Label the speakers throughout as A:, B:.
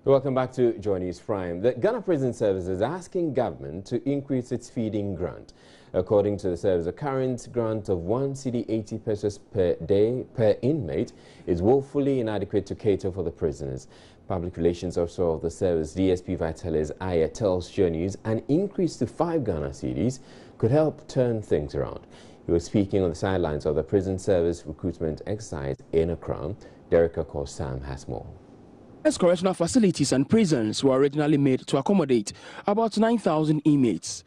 A: Welcome back to Joy News Prime. The Ghana Prison Service is asking government to increase its feeding grant. According to the service, the current grant of 1 cedi 80 pesos per day per inmate is woefully inadequate to cater for the prisoners. Public Relations Officer of the service, DSP Vitalis Ayer, tells Joy News an increase to 5 Ghana cedis could help turn things around. He was speaking on the sidelines of the prison service recruitment exercise in Accra. Derek Akosam has more.
B: As correctional facilities and prisons were originally made to accommodate about 9,000 inmates,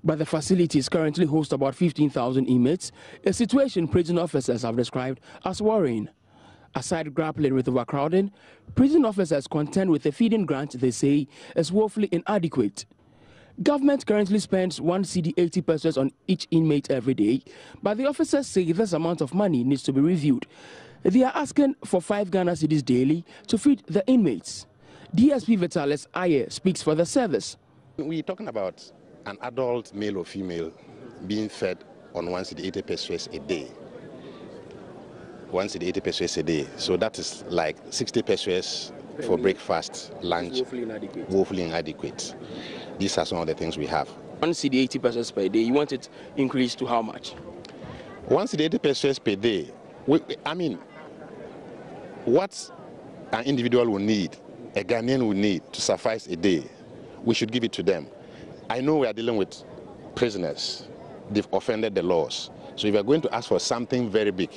B: but the facilities currently host about 15,000 inmates, a situation prison officers have described as worrying. Aside grappling with overcrowding, prison officers contend with the feeding grant they say is woefully inadequate. Government currently spends 1 cedi 80 pesos on each inmate every day, but the officers say this amount of money needs to be reviewed. They are asking for 5 Ghana cedis daily to feed the inmates. DSP Vitalis Ayer speaks for the service.
C: We're talking about an adult male or female being fed on 1 cedi 80 pesos a day. 1 cedi 80 pesos a day. So that is like 60 pesos for breakfast, lunch. Woefully inadequate. These are some of the things we have.
B: 1 cedi 80 pesos per day. You want it increased to how much?
C: 1 cedi 80 pesos per day. I mean, what an individual will need, a Ghanaian will need to suffice a day, we should give it to them. I know we are dealing with prisoners. They've offended the laws. So if we are going to ask for something very big,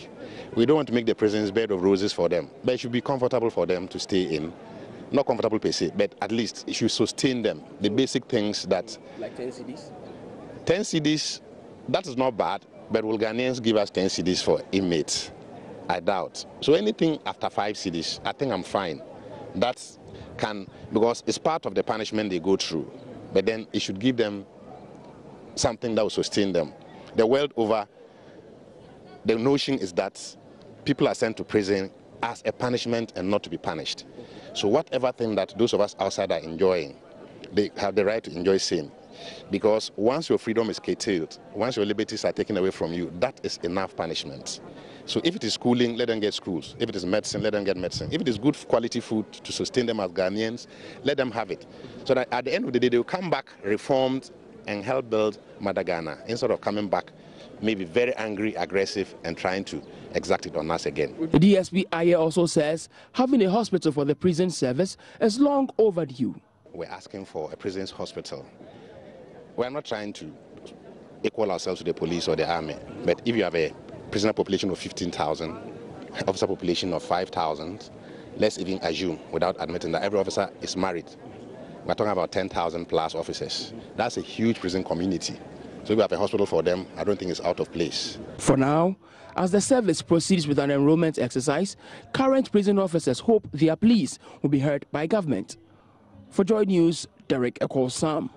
C: we don't want to make the prisons bed of roses for them. But it should be comfortable for them to stay in. Not comfortable per se, but at least it should sustain them. The basic things that...
B: Like 10 cedis?
C: 10 cedis, that is not bad, but will Ghanaians give us 10 cedis for inmates? I doubt. So anything after 5 cedis, I think I'm fine. That can, because it's part of the punishment they go through. But then it should give them something that will sustain them. The world over, the notion is that people are sent to prison as a punishment and not to be punished. So whatever thing that those of us outside are enjoying, they have the right to enjoy same. Because once your freedom is curtailed, once your liberties are taken away from you, that is enough punishment. So if it is schooling, let them get schools. If it is medicine, let them get medicine. If it is good quality food to sustain them as Ghanaians, let them have it. So that at the end of the day, they will come back reformed and help build Mother Ghana, instead of coming back maybe very angry, aggressive, and trying to exact it on us again.
B: The DSP Ayer also says having a hospital for the prison service is long overdue.
C: We're asking for a prison's hospital. We're not trying to equal ourselves to the police or the army, but if you have a prisoner population of 15,000, officer population of 5,000, let's even assume, without admitting that every officer is married. We're talking about 10,000 plus officers. That's a huge prison community. So if we have a hospital for them, I don't think it's out of place.
B: For now, as the service proceeds with an enrollment exercise, current prison officers hope their pleas will be heard by government. For Joy News, Derek Akosam.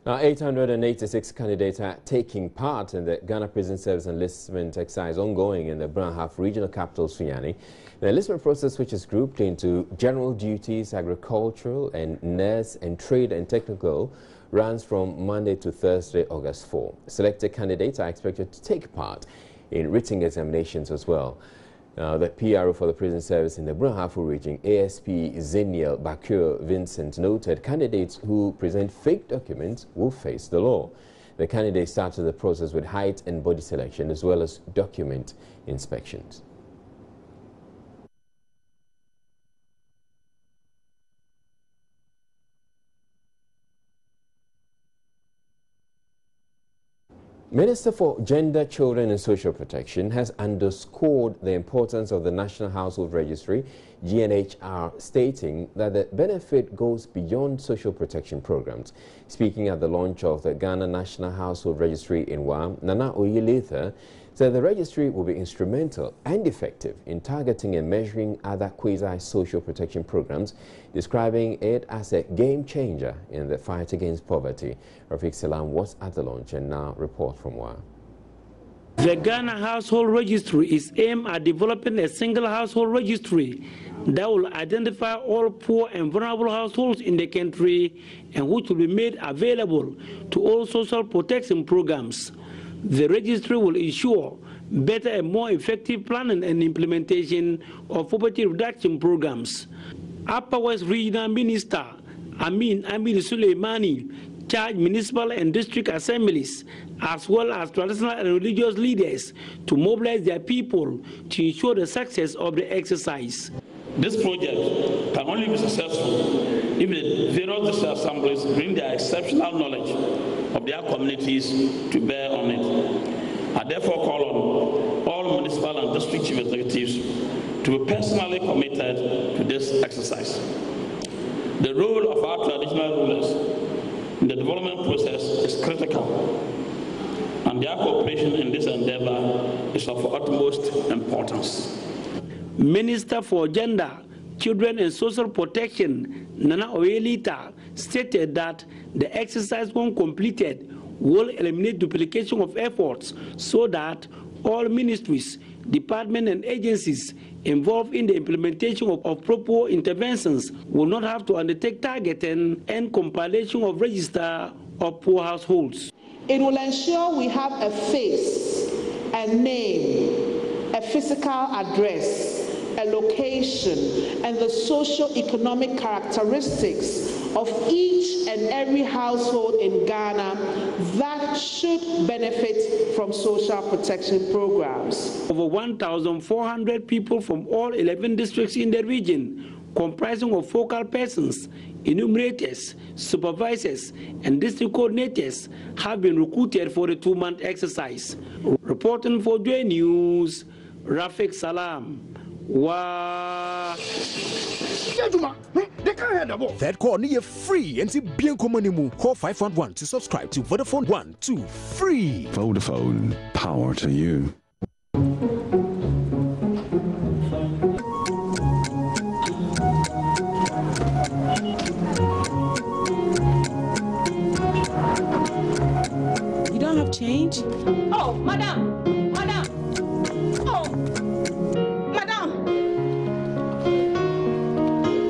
A: Now, 886 candidates are taking part in the Ghana Prison Service enlistment exercise ongoing in the Branhaf Regional Capital, Sunyani. The enlistment process, which is grouped into general duties, agricultural, and nurse and trade and technical, runs from Monday to Thursday, August 4. Selected candidates are expected to take part in written examinations as well. Now, the PRO for the prison service in the Branhafu region, ASP Zeniel Bakur Vincent, noted candidates who present fake documents will face the law. The candidates started the process with height and body selection as well as document inspections. Minister for Gender, Children and Social Protection has underscored the importance of the National Household Registry, GNHR, stating that the benefit goes beyond social protection programs. Speaking at the launch of the Ghana National Household Registry in WA, Nana Oyeletha said the registry will be instrumental and effective in targeting and measuring other quasi-social protection programs, describing it as a game changer in the fight against poverty. Rafiq Salam was at the launch and now report from WA.
D: The Ghana Household Registry is aimed at developing a single household registry that will identify all poor and vulnerable households in the country and which will be made available to all social protection programs. The registry will ensure better and more effective planning and implementation of poverty reduction programs. Upper West Regional Minister Amin Suleimani charged municipal and district assemblies, as well as traditional and religious leaders, to mobilize their people to ensure the success of the exercise.
E: This project can only be successful if the various district assemblies bring their exceptional knowledge of their communities to bear on it. I therefore call on all municipal and district chief executives to be personally committed to this exercise. The role of our traditional rulers in the development process is critical, and their cooperation in this endeavor is of utmost importance.
D: Minister for Gender, Children and Social Protection, Nana Oyelita, stated that the exercise, when completed, will eliminate duplication of efforts so that all ministries, departments and agencies involved in the implementation of proper interventions will not have to undertake targeting and compilation of register of poor households.
F: It will ensure we have a face, a name, a physical address, a location, and the socio-economic characteristics of each and every household in Ghana that should benefit from social protection programs.
D: Over 1,400 people from all 11 districts in the region, comprising of focal persons, enumerators, supervisors, and district coordinators, have been recruited for the 2-month exercise. Reporting for Joy News, Rafiq Salam. Wow.
G: That call near free and see Bianco Manimu. Call 511 to subscribe to Vodafone 1, 2 free.
H: Vodafone, power to you.
I: You don't have change?
J: Oh, madam!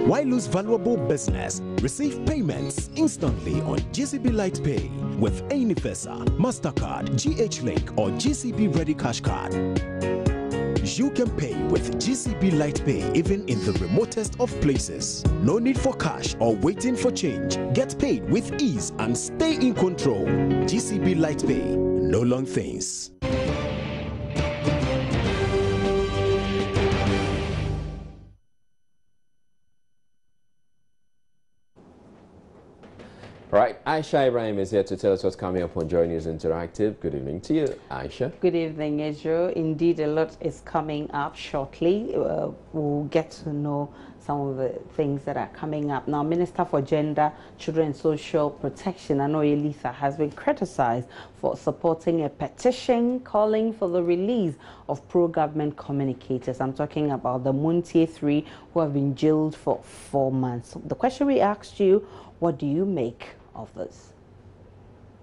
G: Why lose valuable business? Receive payments instantly on GCB Light Pay with Ainifesa, MasterCard, GH Link, or GCB Ready Cash Card. You can pay with GCB Light Pay even in the remotest of places. No need for cash or waiting for change. Get paid with ease and stay in control. GCB Light Pay, no long things.
A: Right, Aisha Ibrahim is here to tell us what's coming up on Joy News Interactive. Good evening to you, Aisha.
K: Good evening, Ezra. Indeed, a lot is coming up shortly. We'll get to know some of the things that are coming up. Now, Minister for Gender, Children and Social Protection, Anoye Letha, has been criticized for supporting a petition calling for the release of pro-government communicators. I'm talking about the Muntie 3 who have been jailed for 4 months. The question we asked you, what do you make of this?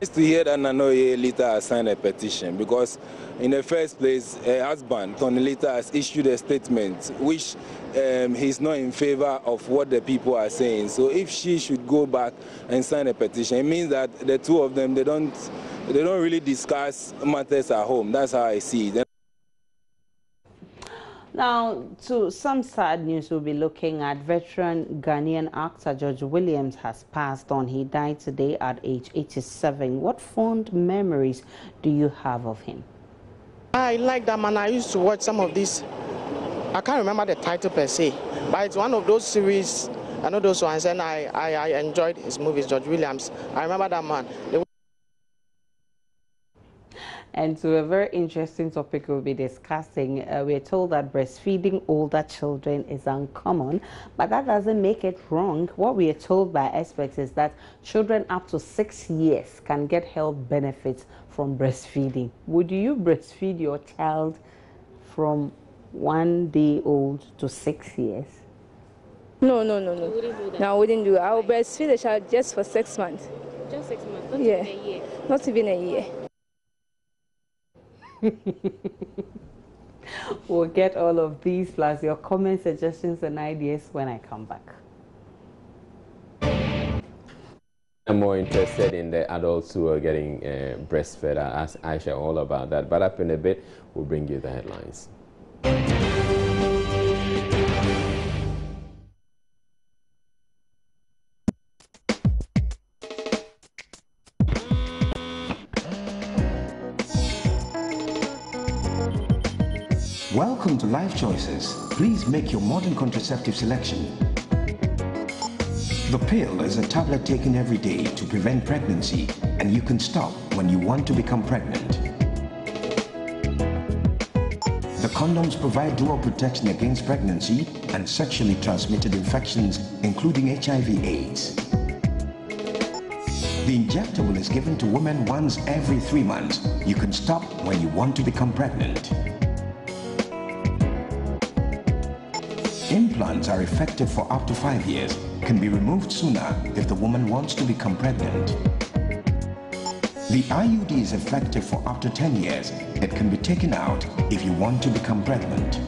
L: It's to hear that Anoye Letha has signed a petition because in the first place, her husband, Tony Letha, has issued a statement which he's not in favor of what the people are saying. So if she should go back and sign a petition, it means that the two of them, they don't really discuss matters at home. That's how I see it.
K: Now, to some sad news, we'll be looking at veteran Ghanaian actor George Williams has passed on. He died today at age 87. What fond memories do you have of him?
F: I like that man. I used to watch some of these. I can't remember the title per se, but it's one of those series. I know those ones, and I enjoyed his movies, George Williams. I remember that man.
K: And to a very interesting topic we'll be discussing, we're told that breastfeeding older children is uncommon, but that doesn't make it wrong. What we are told by experts is that children up to 6 years can get health benefits from breastfeeding. Would you breastfeed your child from 1 day old to 6 years?
J: No. No, I wouldn't do it. I will breastfeed the child just for 6 months.
M: Just 6 months? Not even a year?
J: Not even a year.
K: We'll get all of these plus your comments, suggestions and ideas when I come back.
A: I'm more interested in the adults who are getting breastfed. I'll ask Aisha all about that. But up in a bit, we'll bring you the headlines.
I: Welcome to Life Choices. Please make your modern contraceptive selection. The pill is a tablet taken every day to prevent pregnancy, and you can stop when you want to become pregnant. The condoms provide dual protection against pregnancy and sexually transmitted infections, including HIV/AIDS. The injectable is given to women once every 3 months. You can stop when you want to become pregnant. Implants are effective for up to 5 years, can be removed sooner if the woman wants to become pregnant. The IUD is effective for up to 10 years. It can be taken out if you want to become pregnant.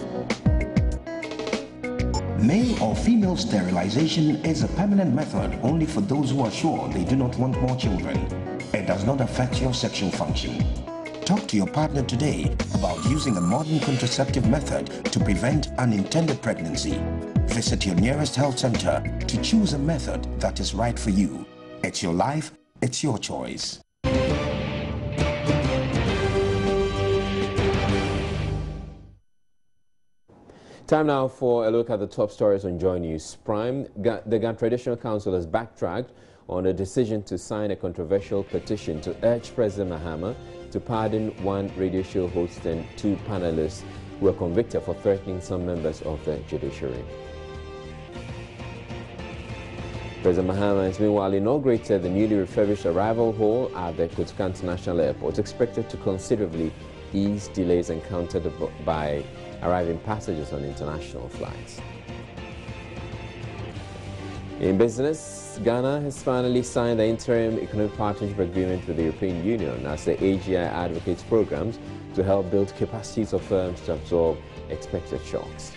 I: Male or female sterilization is a permanent method only for those who are sure they do not want more children. It does not affect your sexual function. Talk to your partner today about using a modern contraceptive method to prevent unintended pregnancy. Visit your nearest health center to choose a method that is right for you. It's your life, it's your choice.
A: Time now for a look at the top stories on Joy News Prime. The Ghana Traditional Council has backtracked on a decision to sign a controversial petition to urge President Mahama to pardon one radio show host and 2 panelists who were convicted for threatening some members of the judiciary. President Mahama has meanwhile inaugurated the newly refurbished arrival hall at the Kotoka International Airport, expected to considerably ease delays encountered by arriving passengers on international flights. In business, Ghana has finally signed the interim economic partnership agreement with the European Union as the AGI advocates programs to help build capacities of firms to absorb expected shocks.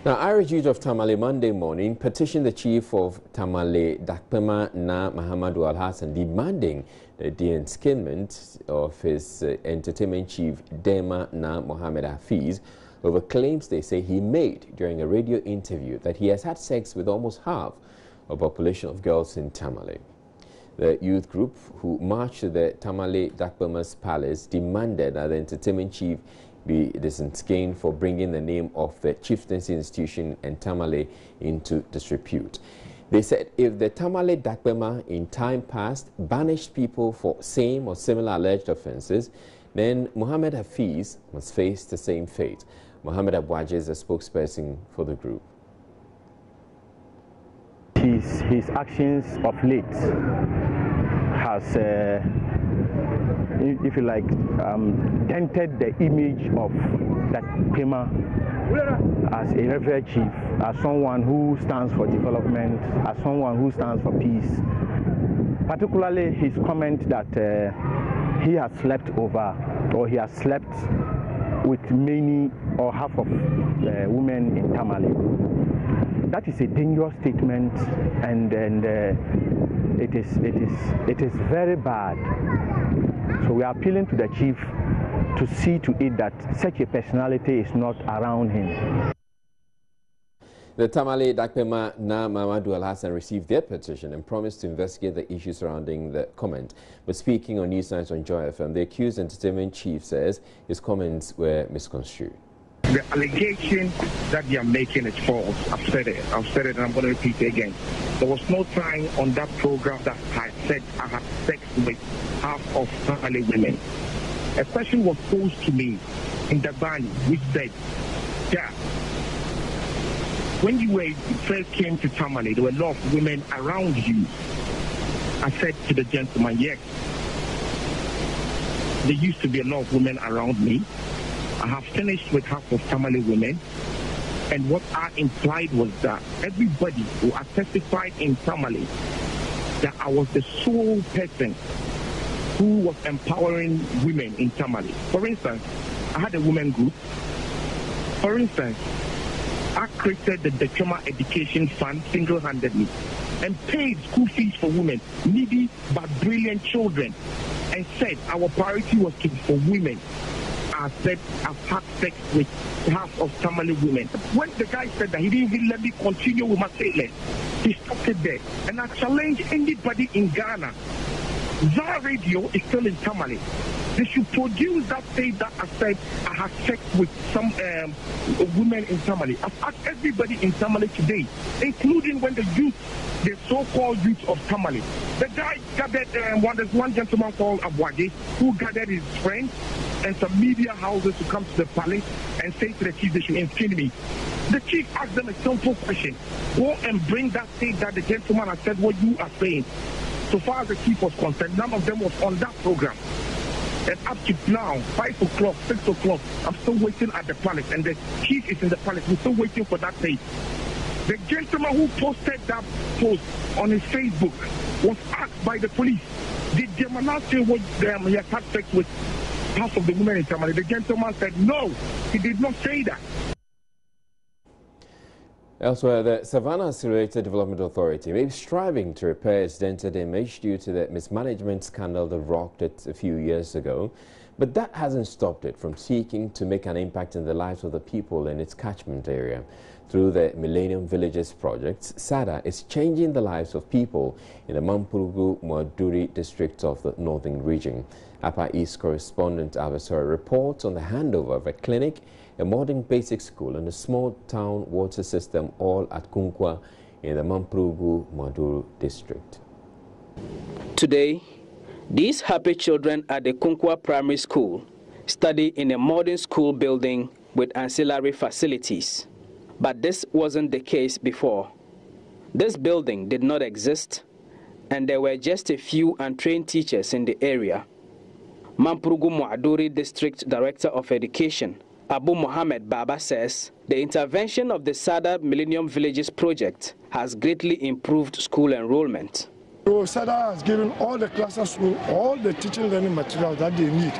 A: Now, Irish youth of Tamale Monday morning petitioned the chief of Tamale, Dakpema Na Muhammadu Alhassan, demanding the de-enskinment of his entertainment chief, Dema Na Mohammed Hafiz, over claims they say he made during a radio interview that he has had sex with almost half of the population of girls in Tamale. The youth group, who marched to the Tamale Dakpema's palace, demanded that the entertainment chief be disenskinned for bringing the name of the chieftaincy institution and Tamale into disrepute. They said if the Tamale Dakpema in time past banished people for same or similar alleged offences, then Mohammed Hafiz must face the same fate. Mohammed Abwaje is a spokesperson for the group.
N: His actions of late has, if you like, dented the image of that Pema as a revered chief, as someone who stands for development, as someone who stands for peace. Particularly his comment that he has slept over, or he has slept with many or half of women in Tamale. That is a dangerous statement, and it is very bad. So we are appealing to the chief to see to it that such a personality is not around him.
A: The Tamale Dakpema Na Muhammadu Alhassan received their petition and promised to investigate the issues surrounding the comment. But speaking on Newsnight on Joy FM, the accused entertainment chief says his comments were misconstrued.
O: The allegation that they are making is false. I've said it, and I'm going to repeat it again. There was no time on that program that I said I had sex with half of Tamale women. A question was posed to me in Dabani, which said, yeah, when you first came to Tamale, there were a lot of women around you. I said to the gentleman, yes, there used to be a lot of women around me. I have finished with half of Tamale women, and what I implied was that everybody who had testified in Tamale that I was the sole person who was empowering women in Tamale. For instance, I had a women group. For instance, I created the Dechoma Education Fund single-handedly and paid school fees for women, needy but brilliant children, and said our priority was for women. I said I've had sex with half of Tamale women. When the guy said that, he didn't even let me continue with my statement. He stopped it there. And I challenge anybody in Ghana. Zara Radio is still in Tamale. They should produce that tape that I said I had sex with some women in Tamale. I've asked everybody in Tamale today, including when the so-called youth of Tamale. The guy gathered, there's one gentleman called Abwage who gathered his friends and some media houses to come to the palace and say to the chief they should infame me. The chief asked them a simple question. Go and bring that tape that the gentleman has said what you are saying. So far as the chief was concerned, none of them was on that program. And up to now, 5 o'clock, 6 o'clock, I'm still waiting at the palace. And the chief is in the palace. We're still waiting for that tape. The gentleman who posted that post on his Facebook was asked by the police, did Jemana say what he has had sex with half of the women in Tamale? The gentleman said no, he did not say that.
A: Elsewhere, the Savannah Accelerated Development Authority may be striving to repair its dented image due to the mismanagement scandal that rocked it a few years ago. But that hasn't stopped it from seeking to make an impact in the lives of the people in its catchment area. Through the Millennium Villages project, SADA is changing the lives of people in the Mampurugu-Muaduri district of the northern region. Upper East correspondent Avasora reports on the handover of a clinic, a modern basic school and a small town water system, all at Kunkwa in the Mampurugu-Muaduri district.
B: Today, these happy children at the Kunkwa Primary School study in a modern school building with ancillary facilities. But this wasn't the case before. This building did not exist, and there were just a few untrained teachers in the area. Mampurugu-Muaduri District Director of Education, Abu Mohammed Baba, says the intervention of the SADA Millennium Villages project has greatly improved school enrollment.
P: So SADA has given all the classes all the teaching learning materials that they need,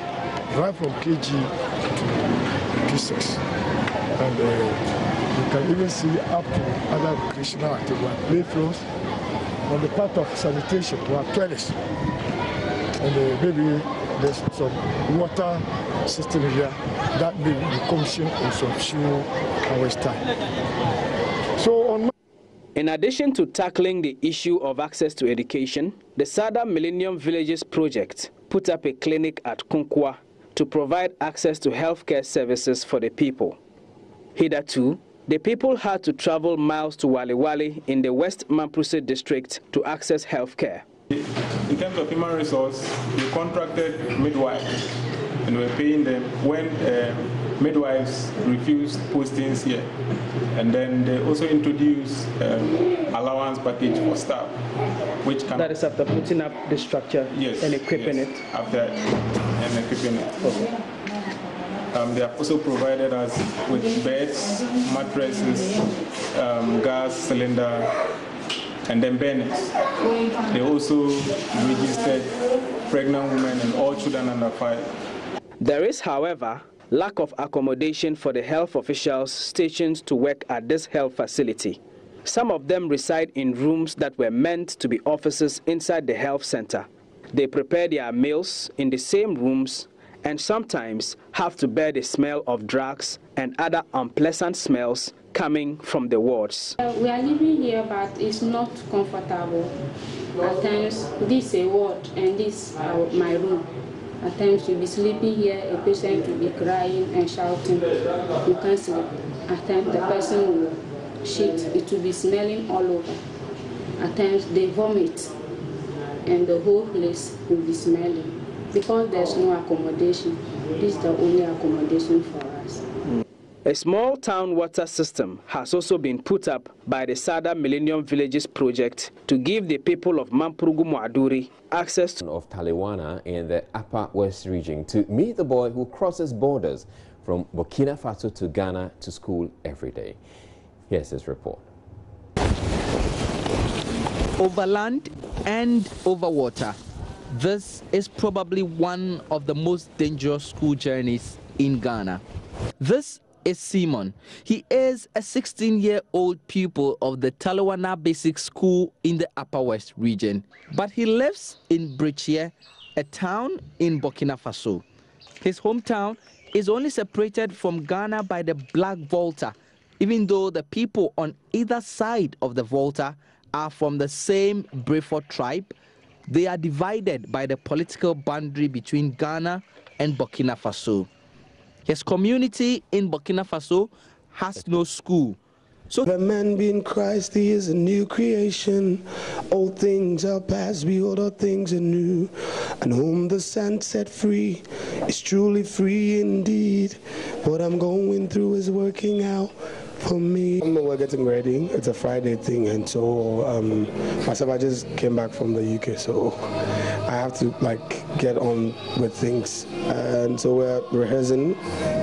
P: right from KG to P6. And you can even see up to other recreational activities like playfields. On the part of sanitation, to have toilets. And maybe there's some water system here that may be commissioned in some few hours' time. So
B: in addition to tackling the issue of access to education, the SADA Millennium Villages project put up a clinic at Kunkwa to provide access to healthcare services for the people. Hitherto, the people had to travel miles to Waliwali in the West Mamprusi district to access healthcare.
Q: In terms of human resource, we contracted midwives and we're paying them when midwives refused postings here. And then they also introduced allowance package for staff, which can... That
B: is after putting up the structure and equipping it?
Q: After and equipping it. Okay. They have also provided us with beds, mattresses, gas cylinder, and then burners. They also registered pregnant women and all children under 5.
B: There is, however, lack of accommodation for the health officials stationed to work at this health facility. Some of them reside in rooms that were meant to be offices inside the health center. They prepare their meals in the same rooms and sometimes have to bear the smell of drugs and other unpleasant smells coming from the wards.
M: We are living here, but it's not comfortable. At times, this is a ward and this is my room. At times, you'll be sleeping here, a patient will be crying and shouting. You can't sleep. At times, the person will shit. It will be smelling all over. At times, they vomit, and the whole place will be smelling. Because there's no accommodation, this is the only accommodation for us.
B: A small town water system has also been put up by the SADA Millennium Villages project to give the people of Mampurugu-Muaduri access to
A: of Taliwana in the Upper West region to meet the boy who crosses borders from Burkina Faso to Ghana to school every day. Here's his report.
R: Over land and over water. This is probably one of the most dangerous school journeys in Ghana. This is Simon. He is a 16-year-old pupil of the Talawana Basic School in the Upper West region, but he lives in Breccia, a town in Burkina Faso. His hometown is only separated from Ghana by the Black Volta, even though the people on either side of the Volta are from the same Breford tribe. They are divided by the political boundary between Ghana and Burkina Faso. His community in Burkina Faso has no school.
S: So the man be in Christ, he is a new creation. Old things are past, behold, all things are new. And whom the Son set free is truly free indeed. What I'm going through is working out for me. We're getting ready. It's a Friday thing, and so myself, I just came back from the UK, so I have to get on with things. And so we're rehearsing,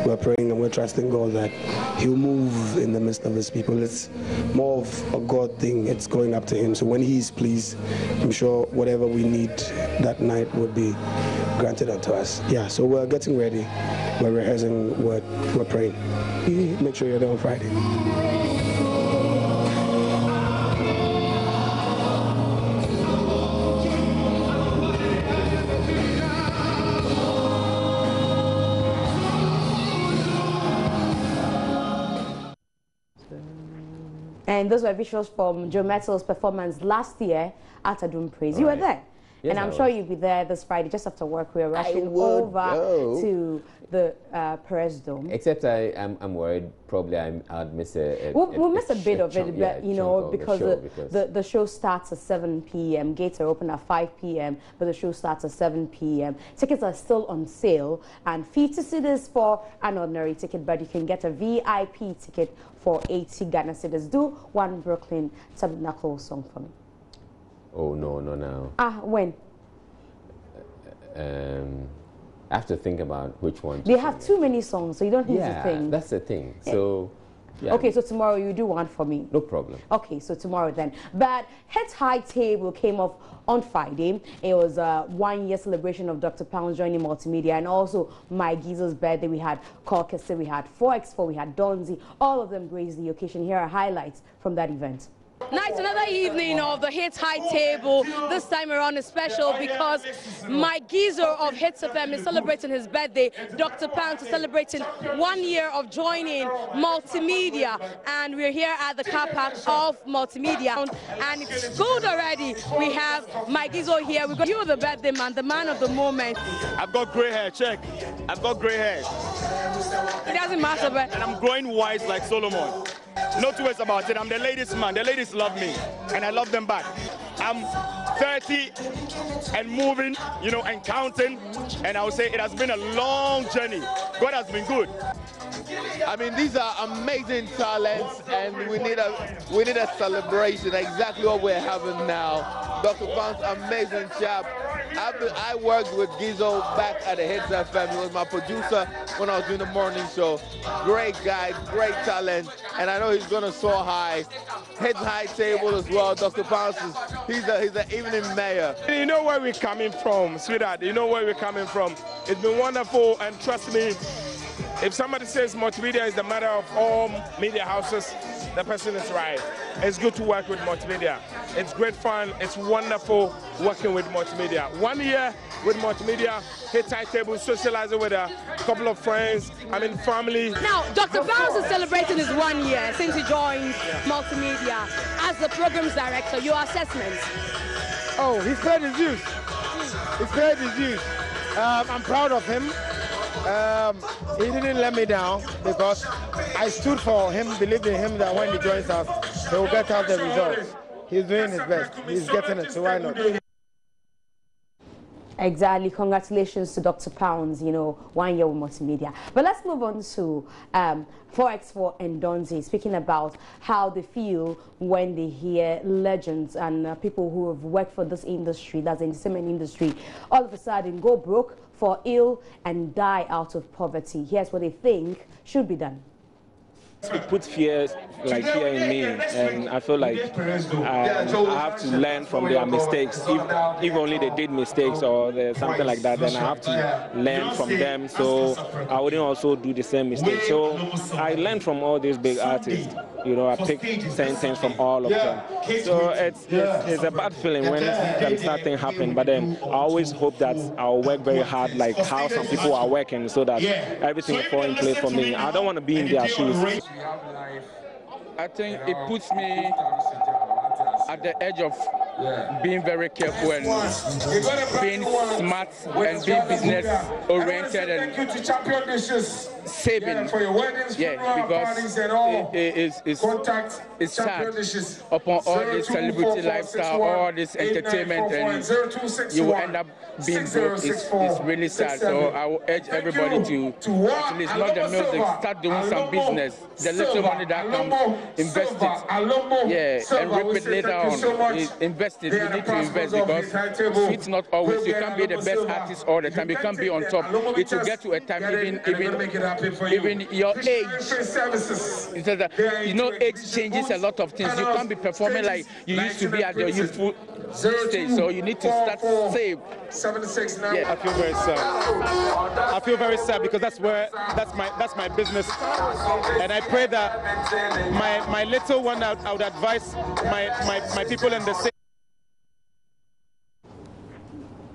S: we're praying, and we're trusting God that He'll move in the midst of His people. It's more of a God thing. It's going up to Him. So when He's pleased, I'm sure whatever we need that night would be granted unto us. Yeah. So we're getting ready. We're rehearsing. We're praying. Make sure you're there on Friday.
T: And those were visuals from Joe Metals' performance last year at Adum Praise. You were there. Yes, and I'm sure you'll be there this Friday, just after work. We're rushing over to the Perez Dome.
A: Except I'm worried probably I'd miss
T: we'll miss a bit of it, but, you know, because the show starts at 7 p.m. Gates are open at 5 p.m., but the show starts at 7 p.m. Tickets are still on sale, and fee to see this for an ordinary ticket, but you can get a VIP ticket for 80 Ghana cedis. Do one Brooklyn Tabernacle song for me.
A: Oh, no.
T: When?
A: I have to think about which one.
T: They have too many songs, so you don't need to think.
A: That's the thing. So, yeah.
T: Okay, so tomorrow you do one for me.
A: No problem.
T: Okay, so tomorrow then. But Hits High Table came off on Friday. It was a one-year celebration of Dr. Pounds joining Multimedia, and also My Gizo's birthday. We had Caucus, we had 4x4, we had Donzi. All of them graced the occasion. Here are highlights from that event. Now it's another evening of the Hits High Table. This time around is special because Mike Gizo of Hits FM is celebrating his birthday. Dr. Pounds is celebrating 1 year of joining Multimedia, and we're here at the car park of Multimedia, and it's good already. We have Mike Gizo here. We got you, the birthday man, the man of the moment.
U: I've got gray hair. Check. I've got gray hair.
T: It doesn't matter, but
U: and I'm growing wise like Solomon. No two ways about it. I'm the ladies' man. The ladies love me, and I love them back. I'm 30 and moving, you know, and counting, and I would say it has been a long journey. God has been good.
V: I mean, these are amazing talents, and we need a celebration. Exactly what we're having now. Dr. Pounds, amazing chap. I worked with Gizo back at the Hits FM. He was my producer when I was doing the morning show. Great guy, great talent, and I know he's going to soar high. Hits High Table as well. Dr. Pounds, he's an evening mayor.
U: You know where we're coming from, sweetheart. You know where we're coming from. It's been wonderful, and trust me, if somebody says multimedia is the matter of all media houses, the person is right. It's good to work with multimedia. It's great fun. It's wonderful working with multimedia. 1 year with multimedia, Hits High Table, socializing with a couple of friends, family.
T: Now, Dr. Pounds is celebrating his 1 year since he joined Multimedia. As the program's director, your assessment?
W: Oh, he's paid his dues. He's paid his dues. I'm proud of him. He didn't let me down because I stood for him, believed in him that when he joins us, he will get out the results. He's doing his best. He's getting it, so why not?
T: Exactly. Congratulations to Dr. Pounds, 1 year with Multimedia. But let's move on to 4x4 and Donzi, speaking about how they feel when they hear legends and people who have worked for this industry, that's the entertainment industry, all of a sudden go broke, fall ill, and die out of poverty. Here's what they think should be done.
U: It puts fear in me, and I feel like I have to learn from their mistakes. If only they did mistakes or something like that, then I have to learn from them, so I wouldn't also do the same mistake. So I learned from all these big artists. You know, I picked certain things from all of them. So it's a bad feeling when something happens, but then I always hope that I'll work very hard, like how some people are working, so that everything will fall in place for me. I don't want to be in their shoes.
C: I think it puts me at the edge of being very careful and being smart and being business oriented and saving. Yeah, because it's sad upon all this celebrity lifestyle, all this entertainment, and you will end up being broke. It's really sad. So I will urge everybody to at least not the music, start doing some business. The little money that comes, invest it. Yeah, and reap it later on. Invest it. You need to invest because it's not always. You can't be the best artist all the time. You can't be on top. It will get to a time even your age. You know, age changes a lot of things. You can't be performing like you used to be at your youthful stage. So you need to start save.
U: 76 now.
C: Yeah.
D: I feel very sad. I feel very sad because that's my business, and I pray that my little one, I would advise my people in the city.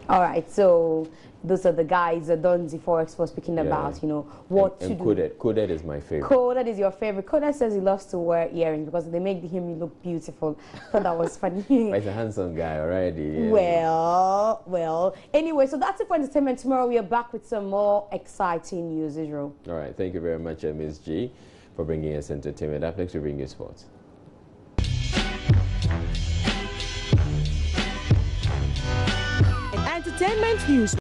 T: All right, so those are the guys that Donzi Forex was speaking about, you know, what to do.
A: Kodet is my favorite.
T: Kodet is your favorite. Kodet says he loves to wear earrings because they make him look beautiful. I thought that was funny.
A: He's a handsome guy already. Yeah.
T: Well. Anyway, so that's it for entertainment. Tomorrow we are back with some more exciting news, Israel.
A: All right, thank you very much, Ms. G, for bringing us entertainment. Up next, we bring you sports.
E: Entertainment news.